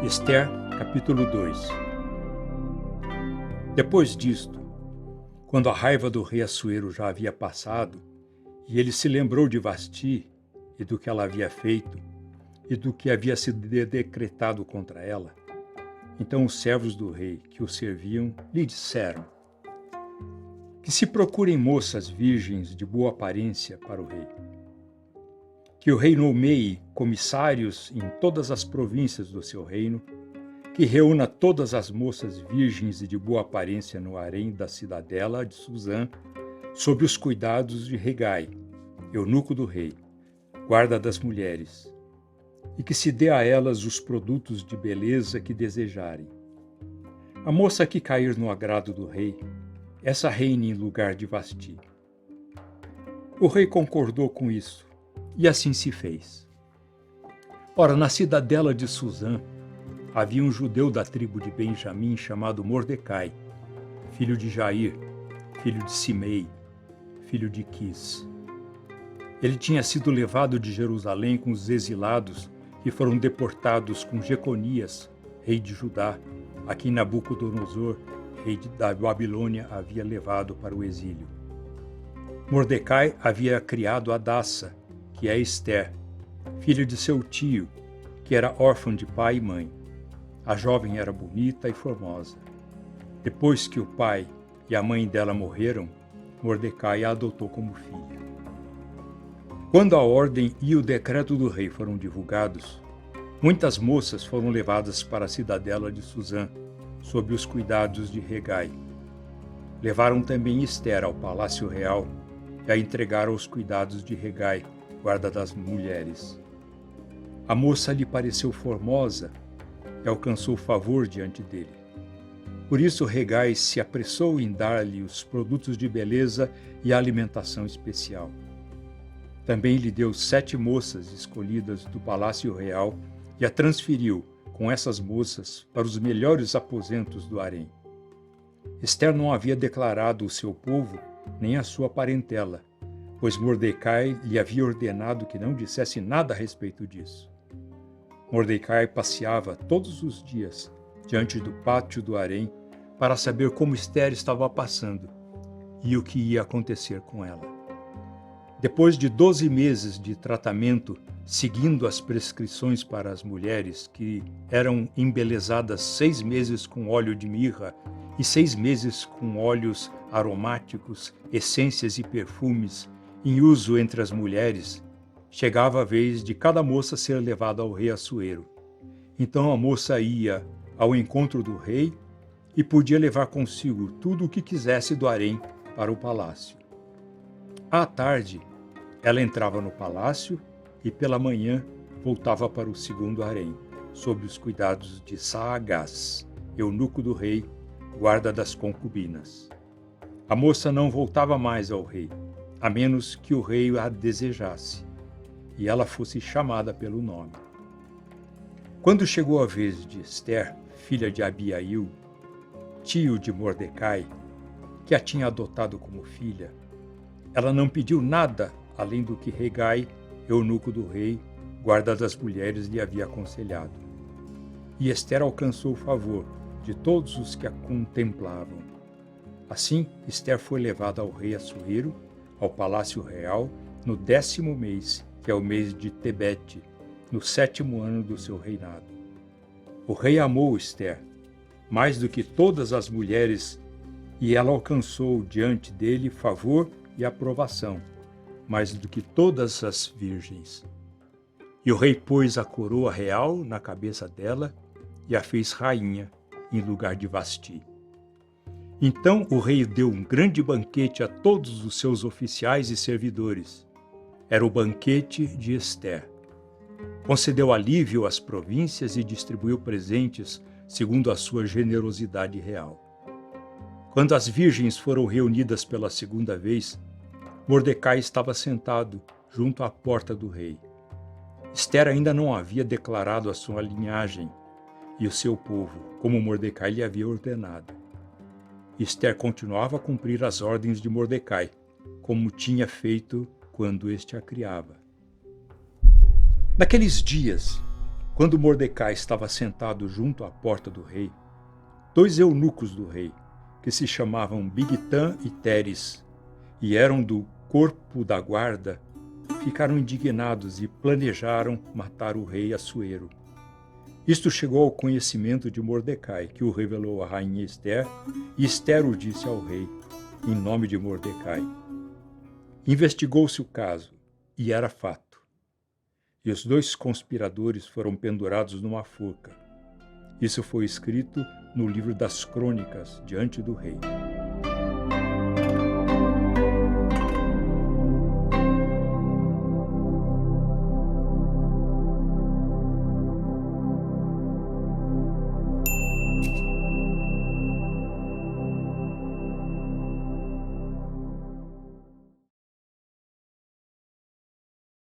Ester, capítulo 2. Depois disto, quando a raiva do rei Assuero já havia passado, e ele se lembrou de Vasti e do que ela havia feito, e do que havia sido decretado contra ela, então os servos do rei que o serviam lhe disseram que se procurem moças virgens de boa aparência para o rei, que o rei nomeie comissários em todas as províncias do seu reino, que reúna todas as moças virgens e de boa aparência no harém da cidadela de Suzã, sob os cuidados de Hegai, eunuco do rei, guarda das mulheres, e que se dê a elas os produtos de beleza que desejarem. A moça que cair no agrado do rei, essa reine em lugar de Vasti. O rei concordou com isso, e assim se fez. Ora, na cidadela de Suzã, havia um judeu da tribo de Benjamim chamado Mordecai, filho de Jair, filho de Simei, filho de Quis. Ele tinha sido levado de Jerusalém com os exilados que foram deportados com Jeconias, rei de Judá, a quem Nabucodonosor, rei da Babilônia, havia levado para o exílio. Mordecai havia criado Hadassa, que é Ester, filha de seu tio, que era órfão de pai e mãe. A jovem era bonita e formosa. Depois que o pai e a mãe dela morreram, Mordecai a adotou como filha. Quando a ordem e o decreto do rei foram divulgados, muitas moças foram levadas para a cidadela de Suzã, sob os cuidados de Hegai. Levaram também Ester ao palácio real e a entregaram aos cuidados de Hegai, guarda das mulheres. A moça lhe pareceu formosa e alcançou favor diante dele. Por isso Hegai se apressou em dar-lhe os produtos de beleza e a alimentação especial. Também lhe deu 7 moças escolhidas do palácio real e a transferiu, com essas moças, para os melhores aposentos do harém. Ester não havia declarado o seu povo nem a sua parentela, pois Mordecai lhe havia ordenado que não dissesse nada a respeito disso. Mordecai passeava todos os dias diante do pátio do harém para saber como Ester estava passando e o que ia acontecer com ela. Depois de 12 meses de tratamento, seguindo as prescrições para as mulheres, que eram embelezadas 6 meses com óleo de mirra e 6 meses com óleos aromáticos, essências e perfumes, em uso entre as mulheres, chegava a vez de cada moça ser levada ao rei Assuero. Então a moça ia ao encontro do rei e podia levar consigo tudo o que quisesse do harém para o palácio. À tarde, ela entrava no palácio e pela manhã voltava para o segundo harém, sob os cuidados de Saagás, eunuco do rei, guarda das concubinas. A moça não voltava mais ao rei, a menos que o rei a desejasse, e ela fosse chamada pelo nome. Quando chegou a vez de Ester, filha de Abiail, tio de Mordecai, que a tinha adotado como filha, ela não pediu nada além do que Hegai, eunuco do rei, guarda das mulheres, lhe havia aconselhado. E Ester alcançou o favor de todos os que a contemplavam. Assim, Ester foi levada ao rei Assuero, ao palácio real, no 10º mês, que é o mês de Tebete, no 7º ano do seu reinado. O rei amou Ester, mais do que todas as mulheres, e ela alcançou diante dele favor e aprovação, mais do que todas as virgens. E o rei pôs a coroa real na cabeça dela e a fez rainha em lugar de Vasti. Então o rei deu um grande banquete a todos os seus oficiais e servidores. Era o banquete de Ester. Concedeu alívio às províncias e distribuiu presentes segundo a sua generosidade real. Quando as virgens foram reunidas pela segunda vez, Mordecai estava sentado junto à porta do rei. Ester ainda não havia declarado a sua linhagem e o seu povo, como Mordecai lhe havia ordenado. Ester continuava a cumprir as ordens de Mordecai, como tinha feito quando este a criava. Naqueles dias, Quando Mordecai estava sentado junto à porta do rei, 2 eunucos do rei, que se chamavam Bigtã e Teres, e eram do corpo da guarda, ficaram indignados e planejaram matar o rei Assuero. Isto chegou ao conhecimento de Mordecai, que o revelou à rainha Ester, e Ester o disse ao rei, em nome de Mordecai. Investigou-se o caso, e era fato. E os 2 conspiradores foram pendurados numa forca. Isso foi escrito no livro das crônicas diante do rei.